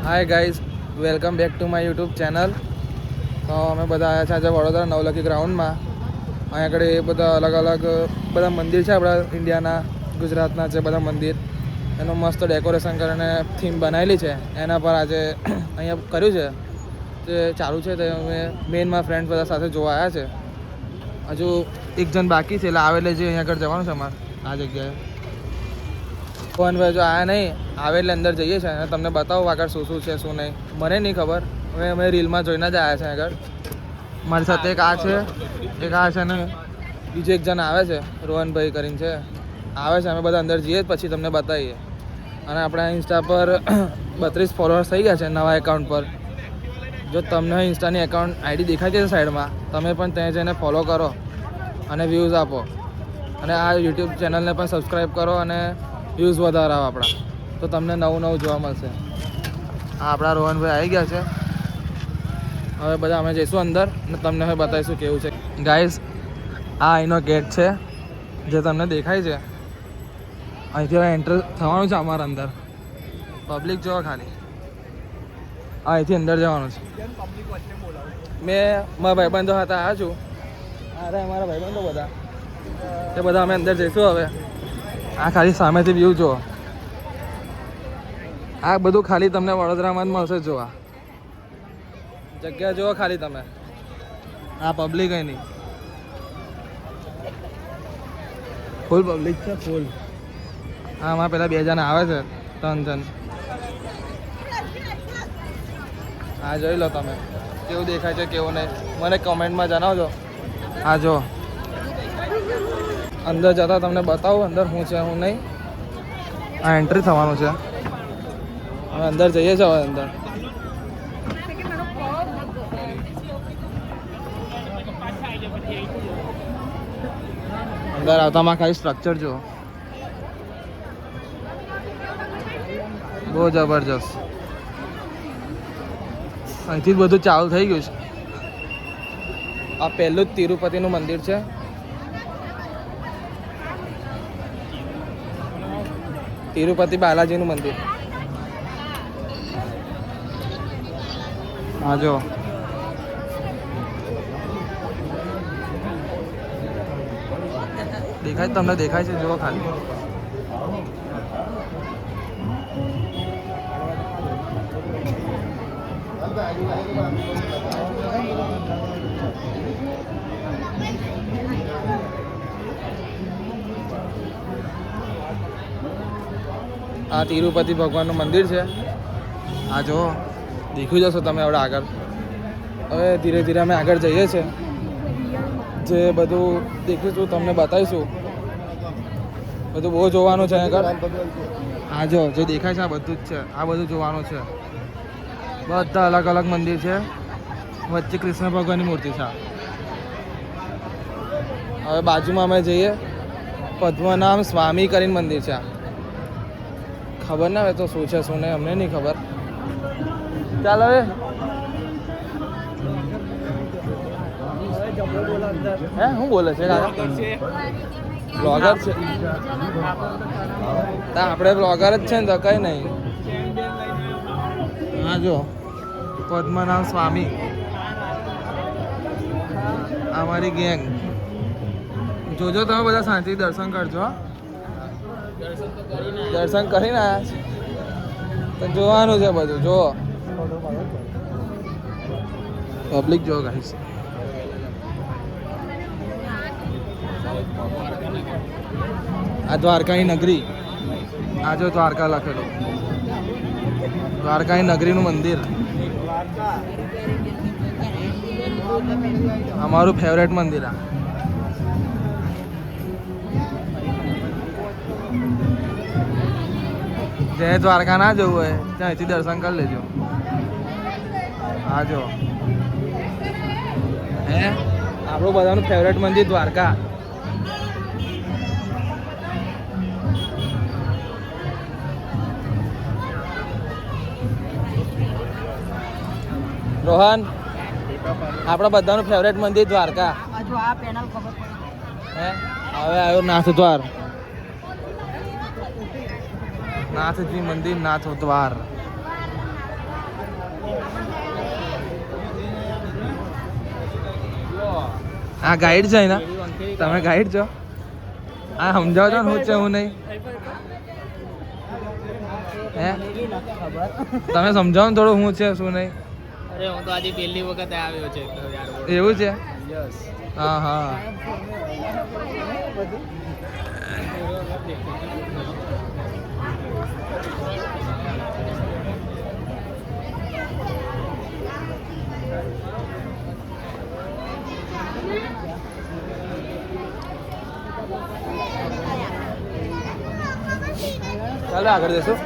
Hi guys, welcome back to my YouTube channel. તો અમે બધા આવ્યા છે આજે વડોદરા નવલખી ગ્રાઉન્ડમાં. અહીંયા આગળ એ બધા અલગ અલગ બધા મંદિર છે આપણા ઇન્ડિયાના, ગુજરાતના છે બધા મંદિર. એનું મસ્ત ડેકોરેશન કરીને થીમ બનાવેલી છે, એના પર આજે અહીંયા કર્યું છે. તે ચાલુ છે તે અમે મેઇનમાં ફ્રેન્ડ્સ બધા સાથે જોવા આવ્યા છે. હજુ એક જણ બાકી છે, એટલે આવે એટલે જે અહીંયા આગળ જવાનું છે અમારે આ જગ્યાએ. પવનભાઈ જો આયા નહીં, આવે એટલે અંદર જઈએ છીએ અને તમને બતાવું આગળ શું શું છે શું નહીં. મને નહીં ખબર, હવે અમે રીલમાં જોઈને જ આવ્યા છે આગળ. મારી સાથે એક આ છે, એક આ છે ને બીજું એક જણ આવે છે, રોહનભાઈ કરીને છે, આવે છે. અમે બધા અંદર જઈએ પછી તમને બતાવીએ. અને આપણા ઇન્સ્ટા પર 32 ફોલોઅર્સ થઈ ગયા છે નવા એકાઉન્ટ પર. જો તમને ઇન્સ્ટાની એકાઉન્ટ આઈડી દેખાય છે સાઈડમાં, તમે પણ ત્યાં જઈને ફોલો કરો અને વ્યૂઝ આપો. અને આ યુટ્યુબ ચેનલને પણ સબસ્ક્રાઈબ કરો અને વ્યૂઝ વધારાવો આપણા, તો તમને નવું નવું જોવા મળશે. આ આપણા રોહનભાઈ આવી ગયા છે. હવે બધા અમે જઈશું અંદર અને તમને હવે બતાવીશું કેવું છે. ગાઈઝ, આ અહીંનો ગેટ છે જે તમને દેખાય છે. અહીંથી હવે એન્ટર થવાનું છે અમારા અંદર. પબ્લિક જોવા ખાલી, અહીંથી અંદર જવાનું છે. મેં મારા ભાઈબંધો સાથે આવ્યા છું. અરે અમારા ભાઈબંધો બધા, તે બધા અમે અંદર જઈશું હવે. આ ખાલી સામેથી વ્યૂ જુઓ. આ બધું ખાલી તમને વડોદરામાં જ મળશે જોવા. જગ્યા જુઓ ખાલી તમે. આ પબ્લિક અહીં ફૂલ પબ્લિક છે, ફૂલ. હા, આમાં પેલા 2 જણા આવે છે, 3 જણ. હા, જોઈ લો તમે કેવું દેખાય છે કેવું નહીં, મને કમેન્ટમાં જણાવજો. હા, જો અંદર જતાં તમને બતાવું અંદર શું છે શું નહીં. આ એન્ટ્રી થવાનું છે. હવે અંદર જઈએ છીએ. હવે અંદર આવતામાં ખાલી સ્ટ્રક્ચર જુઓ, બહુ જબરજસ્ત. અહીંથી જ બધું ચાલુ થઈ ગયું છે. આ પહેલું જ તિરુપતિનું મંદિર છે. તિરુપતિ બાલાજીનું મંદિર. હા, જો દેખાય, તમને દેખાય છે જુઓ ખાલી. આ તિરુપતિ ભગવાનનું મંદિર છે. આ જો દેખી જશો તમે હવે આગળ. હવે ધીરે ધીરે અમે આગળ જઈએ છીએ. જે બધું દેખીશું તમને બતાવીશું. બધું બહુ જોવાનું છે આગળ. આ જો જે દેખાય છે આ બધું જ છે. આ બધું જોવાનું છે. બધા અલગ અલગ મંદિર છે. વચ્ચે કૃષ્ણ ભગવાનની મૂર્તિ છે. હવે બાજુમાં અમે જઈએ, પદ્મનાભ સ્વામી કરીને મંદિર છે. ખબર ના હોય તો શું છે શું નહીં, અમને નહીં ખબર. ચાલ હવે. હે શું બોલે છે? બ્લોગર છે. આપણે બ્લોગર જ છે ને, તો કઈ નહીં. હા, જો પદ્મનાભ સ્વામી અમારી ગેંગ. જોજો તમે બધા શાંતિ દર્શન કરજો. દર્શન કરીને આવ્યા તો જોવાનું છે બધું. જો પબ્લિક જો ગાઈસ. આ દ્વારકાની નગરી. આ જો દ્વારકા લખેલું, દ્વારકાની નગરીનું મંદિર. અમારું ફેવરેટ મંદિર. આ જેને દ્વારકા ના જવું હોય ત્યાંથી દર્શન કરી લેજો. હા, જો હે આપણું બધાનું ફેવરેટ મંદિર દ્વારકા. રોહન, આપણા બધાનું ફેવરેટ મંદિર દ્વારકા. હે હવે આવ્યો નાથ દ્વાર. નાથજી મંદિર, નાથ દ્વાર. આ ગાઈડ છે ને, તમે ગાઈડ છો? આ સમજાવો છો ને હું છે હું નહીં? હે તમે સમજાવો ને થોડું હું છે શું નહીં? અરે હું તો આજે પહેલી વખત આવ્યો છે એવું છે? હા હા. ચાલો આગળ જશું.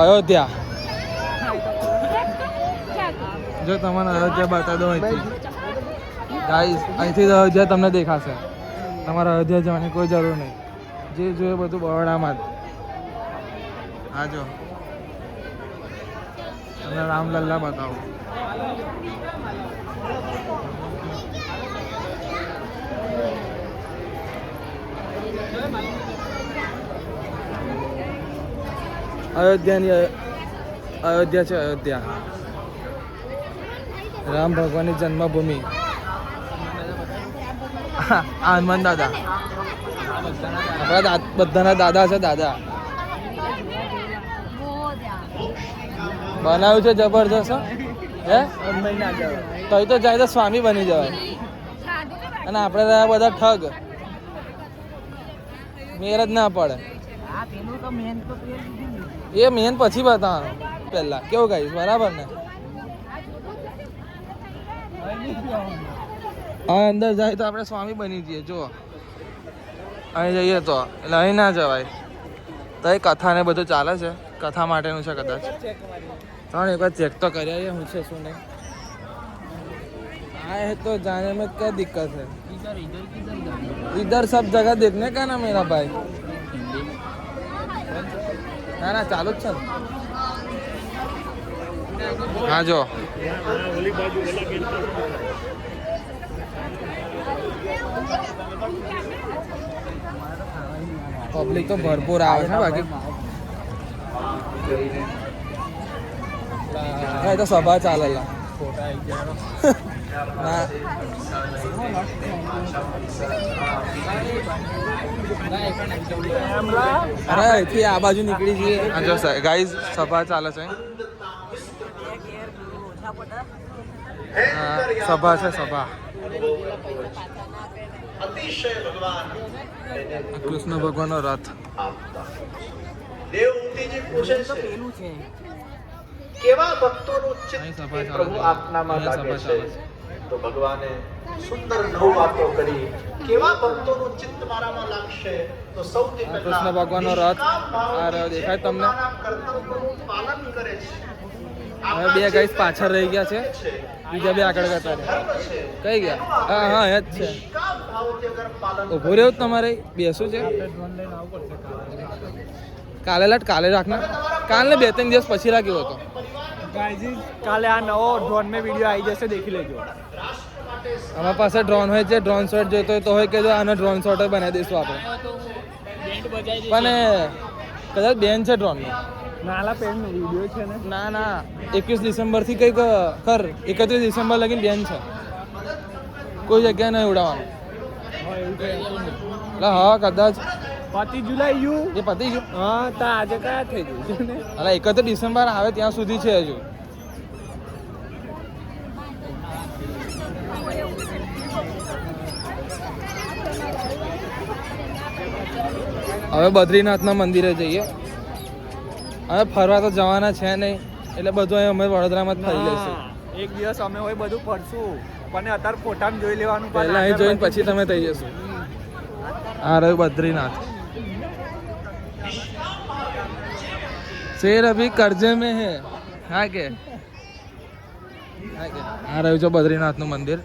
અયોધ્યા જો તમને અયોધ્યા બતા દો અહીંથી ગાઈસ, અહીંથી અયોધ્યા તમને દેખાશે. તમારે અયોધ્યા જવાની કોઈ જરૂર નહીં. જે જોઈએ બધું બરોડામાં જ. હા જો તમને રામલલ્લા બતાવું. અયોધ્યા છે અયોધ્યા, રામ ભગવાનની જન્મભૂમિ. હનુમાન દાદા આપણા બધાના દાદા છે. દાદા બનાવ્યું છે જબરજસ્ત. હે તો જાય તો સ્વામી બની જવાય. અને આપણે રહ્યા બધા ઠગ, મેર જ ના પડે. એ મેન પછી બતાવવાનું પહેલા કેવું કહીશ, બરાબર ને? હા અંદર જાય તો આપણે સ્વામી બની જઈએ. જો અહીં જઈએ તો એટલે અહીં ના જવાય. તો એ કથા ને બધું ચાલે છે, કથા માટેનું છે કદાચ. ત્રણ એક વાર ચેક તો કરી આવીએ હું છે શું નહીં. आए तो जाने में क्या दिक्कत है? इधर सब जगह देखने का ना मेरा भाई. ना ना चालू જ છે. હા જો પબ્લિક તો ભરપૂર આવે છે. બાકી એ તો સભા ચાલેલા. ના અરે અહીંથી આ બાજુ નીકળી જઈએ. જો ગાઈઝ સભા ચાલે છે. સભા છે સભા. કૃષ્ણ ભગવાનનો રથ. દેવહૂતિજી પૂછે છે કેવા ભક્તોનું ચિત્ત પ્રભુ આપનામાં લાગે છે? તો ભગવાને સુંદર 9 વાતો કરી. કેવા ભક્તોનું ચિત્ત મારામાં લાગશે? તો સૌથી પહેલા કૃષ્ણ ભગવાનનો રથ આ રહ્યો, દેખાય તમને? પાલન કરે છે. હવે બે ગાઈસ પાછળ રહી ગયા છે, બીજા બે આગળ જતા રહ્યા. કઈ ગયા? હા હા એ જ છે. ઉભું રહેવું તમારે બેસું છે. કાલે કાલે રાખના. કાલે 2-3 દિવસ પછી રાખ્યો હતો. કાલે આ નવો ડ્રોન મેં વિડીયો આવી જશે, દેખી લેજો. અમારા પાસે ડ્રોન હોય છે. ડ્રોન શોટ જોઈતો હોય તો હોય કે આનો ડ્રોન શોટ બનાવી દઈશું આપણે. પણ કદાચ બેન છે ડ્રોનનો. નાલા પેનનો વિડીયો છે ને? ના ના 21 ડિસેમ્બરથી કંઈક કર 31 ડિસેમ્બર લગીને બેન છે. કોઈ જગ્યાએ નહીં ઉડાવવાનું. હા કદાચ પતી જુલાઈ ગયું. એ પતી ગયું. હા તો આજે કયા થઈ ગયું છે ને? અરે 31 ડિસેમ્બર આવે ત્યાં સુધી છે હજુ. હવે બદ્રીનાથના મંદિરે જઈએ. હવે ફરવા તો જવાના છે નહીં, એટલે બધું અહીં અમે વડોદરામાં જ ફરી લઈશું. એક દિવસ અમે હોય બધું ફરશું, પણ અત્યારે ફોટામાં જોઈ લેવાનું. પહેલા અહીં જોઈને પછી તમે થઈ જશો. આ રહ્યું બદ્રીનાથ. शेर अभी कर्जे में है. हाँ के આ રહ્યું છે બદ્રીનાથનું મંદિર.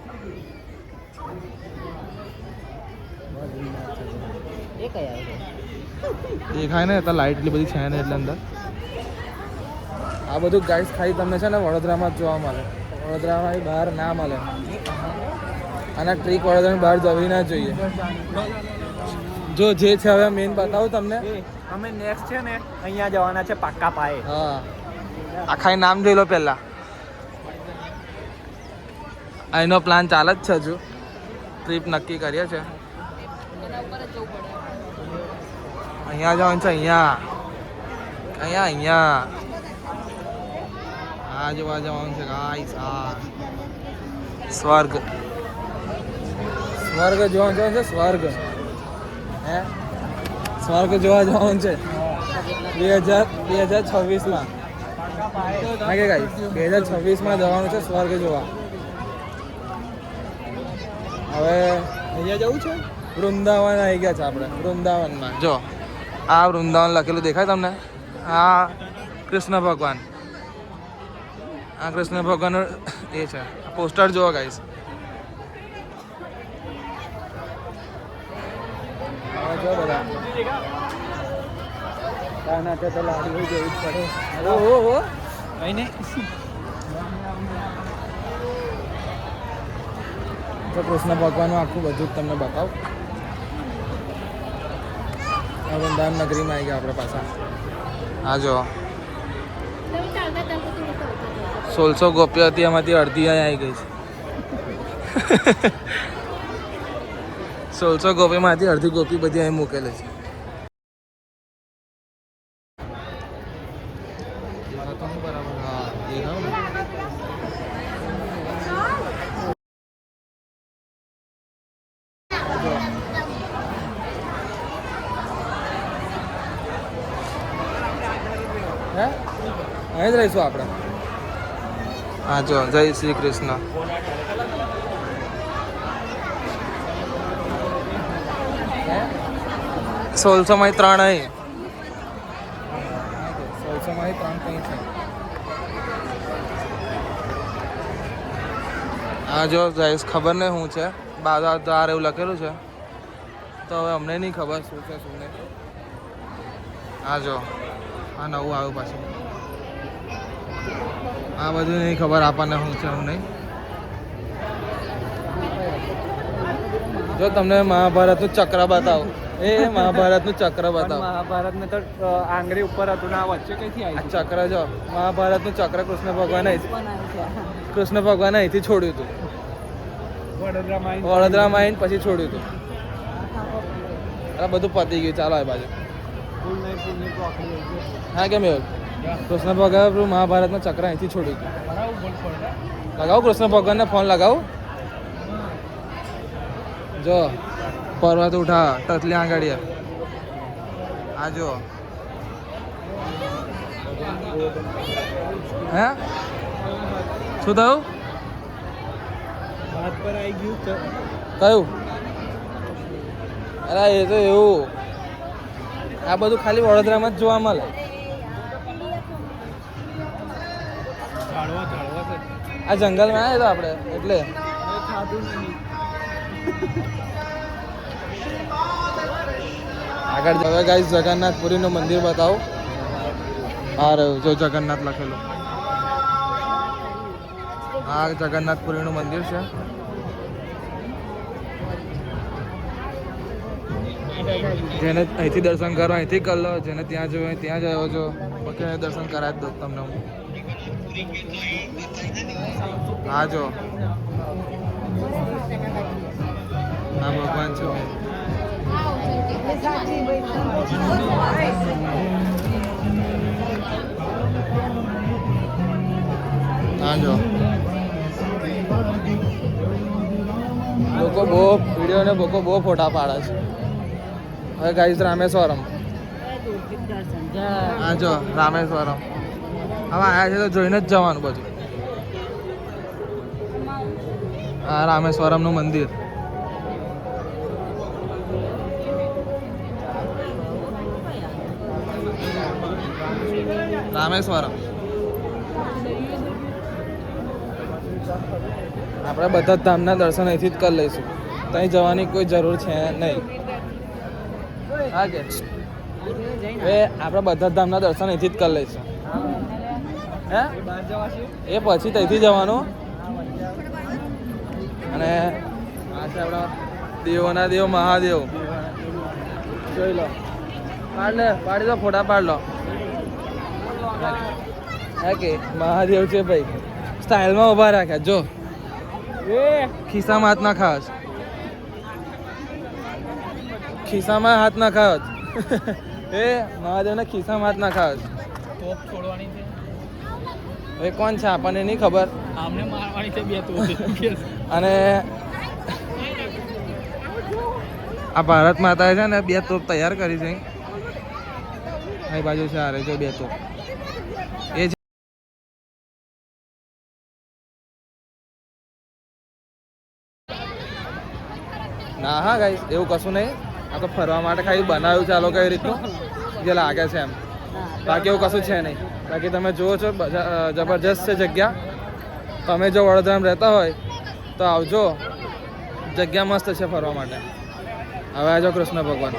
દેખાય ને તો લાઈટ એટલી બધી છે ને એટલે અંદર. આ બધું ગાઈસ ખાઈ તમને છે ને વડોદરામાં જ જોવા મળે. વડોદરામાં બહાર ના મળે. અને ટ્રીક વડોદરાની બહાર જવી ના જોઈએ. જો જે છે હવે મેઇન બતાવું તમને. અમે નેક્સ્ટ છે ને અહીંયા જવાના છે પાક્કા પાયે. હા આખા નામ જોઈ લો પહેલા. અહીંનો પ્લાન ચાલે જ છે હજુ. ટ્રીપ નક્કી કરીએ છે. અહીંયા જવાનું છે અહીંયા. અહીંયા આ જોવા જવાનું છે ગાઈસ. આ સ્વર્ગ જોવા જવાનું છે. સ્વર્ગ જોવા જવાનું છે 2026માં. હા કે ગાઈસ 2026માં જવાનું છે સ્વર્ગ જોવા. હવે અહીંયા જવું છે. વૃંદાવન આવી ગયા છે આપણે. વૃંદાવનમાં જો આ વૃંદાવન લખેલું દેખાય તમને. આ કૃષ્ણ ભગવાન. આ કૃષ્ણ ભગવાનનું એ છે પોસ્ટર જુઓ ગાઈસ. જો બધા તો લાડુ જેવું જ પડે. ઓહો કઈ નહીં. તો કૃષ્ણ ભગવાનનું આખું બધું જ તમને બતાવું. વૃંદાવન નગરીમાં આવી ગયા આપણે પાછા. હા જો 1600 ગોપીઓ હતી એમાંથી અડધી અહીં આવી ગઈ છે. 1600 ગોપીમાંથી અડધી ગોપી બધી અહીં મૂકેલી છે. અહીં જ રહીશું આપણે. હા જો જય શ્રી કૃષ્ણ. 1600 3 અહીં. 1600 3 કંઈ છે. હા જો ગાઈસ ખબર નહીં શું છે. બાધા દ્વાર એવું લખેલું છે. તો હવે અમને નહીં ખબર શું છે શું નહીં. હા જો આ નવું આવ્યું પાછું. આ બધું નહીં ખબર આપણને શું છે શું નહીં. જો તમને મહાભારતનું ચક્ર બતાવું. એ મહાભારતનું ચક્ર બતાવો. મહાભારતને તો આંગળી ઉપર હતું ને આ વચ્ચે કઈથી આ આવી? ચક્ર જો મહાભારતનું ચક્ર કૃષ્ણ ભગવાન અહીંથી છોડ્યું હતું. વડોદરામાં આવીને પછી છોડ્યું હતું. આ બધું પતી ગયું. ચાલો આ બાજુ. હા કેમ એવું? કૃષ્ણ ભગવાન મહાભારતનું ચક્ર અહીંથી છોડ્યું હતું. લગાવું કૃષ્ણ ભગવાનને ફોન લગાવું. જો પર્વત ઉઠા ટચલી આંગળીએ. આ જો હે શું થયું? હાથ પર આવી ગયું કયું? અરે એ તો એવું. આ બધું ખાલી વડોદરામાં જ જોવા મળે. આ જંગલમાં આવ્યા તો આપણે એટલે આગળ હવે ગાઈસ જગન્નાથપુરીનું મંદિર બતાવો. આ રહ્યું જો જગન્નાથ લખેલું. આ જગન્નાથપુરીનું મંદિર છે. જેને અહીંથી દર્શન કરો અહીંથી કરી લો. જેને ત્યાં જવું હોય ત્યાં જાઓ છો. બાકી દર્શન કરાવી દો તમને હું. હા જો આ ભગવાન છે. હા જો લોકો બહુ વિડીયો ને લોકો બહુ ફોટા પાડે છે. હવે ગાઈસ રામેશ્વરમ. હા જો રામેશ્વરમ. હવે આયા છે તો જોઈને જ જવાનું બધું. આ રામેશ્વરમનું મંદિર. રામેશ્વરમ આપણે બધા જ ધામના દર્શન અહીંથી જ કરી લઈશું. ત્યાં જવાની કોઈ જરૂર છે નહીં. હા કે એ આપણે બધા જ ધામના દર્શન અહીંથી જ કરી લઈશું. હે એ પછી ત્યાંથી જવાનું. અને આ છે આપણા દેવોના દેવ મહાદેવ. જોઈ લો, પાડી દો ફોટા પાડ લો. હા કે મહાદેવ છે ભાઈ, સ્ટાઇલમાં ઊભા રાખ્યા. જો ખિસ્સામાં હાથ ના ખાસ, ખિસ્સામાં હાથ ના ખાસ. એ મહાદેવના ખિસ્સામાં હાથ ના ખાસ. તોપ છોડવાની છે. હવે કોણ છે આપણને નહીં ખબર. આમને મારવાની છે બે તોપ. અને આ ભારત માતાએ છે ને 2 તોપ તૈયાર કરી છે. આ બાજુ છે આ જો 2 તોપ. એ ના હા ગાઈસ, એવું કશું નહીં. આ તો ફરવા માટે ખાલી બનાવ્યું છે આ લોકો એ રીતનું જે લાગે છે એમ. બાકી એવું કશું છે નહીં. બાકી તમે જુઓ છો જબરજસ્ત છે જગ્યા. તમે જો વડોદરામાં રહેતા હોય તો આવજો, જગ્યા મસ્ત છે ફરવા માટે. હવે આવજો કૃષ્ણ ભગવાન.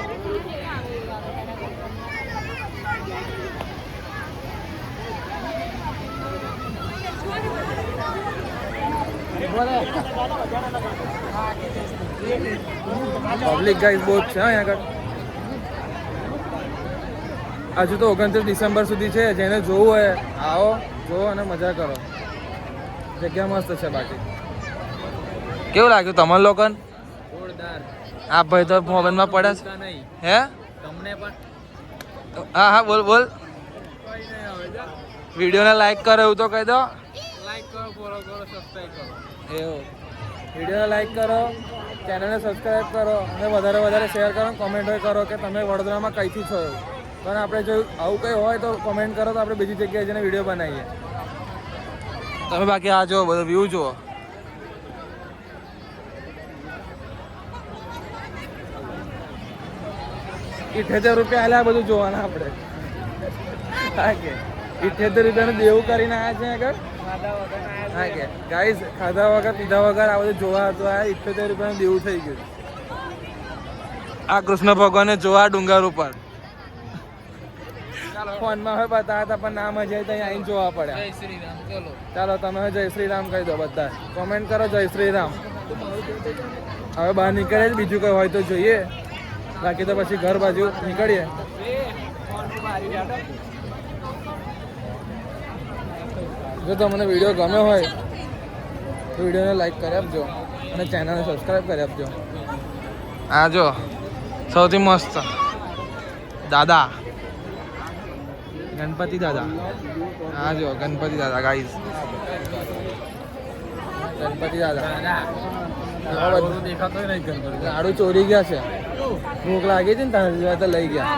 પબ્લિક ગાઈસ બહુ જ છે અહીંયા આગળ. હજુ તો 29 ડિસેમ્બર સુધી છે. જેને જોવું હોય આવો, જોવો અને મજા કરો. જગ્યા મસ્ત છે. બાકી કેવું લાગ્યું તમારા લોકોને? જોરદાર. આ ભાઈ તો મોબાઈલમાં પડે છે. નહીં હે તમને પણ હા હા બોલ બોલ. વિડીયોને લાઈક કરો એવું તો કહી દો. લાઈક કરો, ફોલો કરો, સબસ્ક્રાઇબ કરો. એવું વિડીયોને લાઈક કરો, ચેનલને સબસ્ક્રાઈબ કરો અને વધારે શેર કરો, કોમેન્ટ કરો કે તમે વડોદરામાં કઈથી છો. પણ આપણે જો આવું કંઈ હોય તો કોમેન્ટ કરો તો આપણે બીજી જગ્યાએ જઈને વિડીયો બનાવીએ. તમે બાકી આ જુઓ, બધો વ્યૂ જુઓ. ₹78 આલ્યા બધું જોવાના આપણે. હા કે ₹78 દેવું કરીને આવ્યા છે આગળ. હા કે ગાઈસ, ખાધા વગર પીધા વગર આ બધું જોવા હતું. આ ₹78 દેવું થઈ ગયું. આ કૃષ્ણ ભગવાનને જોવા ડુંગર ઉપર ફોનમાં હવે બતાવ્યા હતા પણ ના મજા આવી તો આવીને જોવા પડ્યા. જય શ્રી રામ. ચલો ચાલો તમે જય શ્રી રામ કહી દો બધા. કોમેન્ટ કરો જય શ્રી રામ. હવે બહાર નીકળે જ, બીજું કંઈ હોય તો જોઈએ. બાકી તો પછી ઘર બાજુ નીકળીએ. જો તમને વિડીયો ગમ્યો હોય તો વિડીયોને લાઈક કરી આપજો અને ચેનલને સબસ્ક્રાઈબ કરી આપજો. આ જો સૌથી મસ્ત દાદા, ગણપતિ દાદા. હા જો ગણપતિ દાદા ગાઈસ, ગણપતિ દાદા. દેખાતો નહીં ગણપતિ. લાડુ ચોરી ગયા છે. ભૂખ લાગી હતી ને ત્યાં તો લઈ ગયા.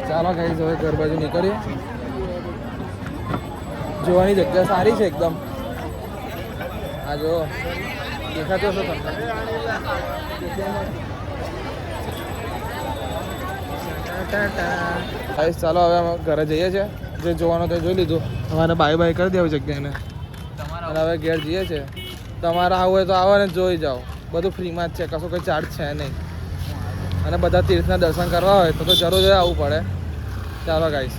ચાલો ગાઈસ હવે ઘર બાજુ નીકળીએ. જોવાની જગ્યા સારી છે એકદમ. આ જો દેખાતો હશે તમને. ગાઈસ ચાલો હવે અમે ઘરે જઈએ છીએ. જે જોવાનું તે જોઈ લીધું. અમારે બાય બાય કરી દેવું જગ્યાને. અને હવે ઘેર જઈએ છીએ. તમારે આવું હોય તો આવો ને જોઈ જાઓ. બધું ફ્રીમાં જ છે, કશું કંઈ ચાર્જ છે નહીં. અને બધા તીર્થના દર્શન કરવા હોય તો જરૂર આવવું પડે. ચાલો ગાઈસ.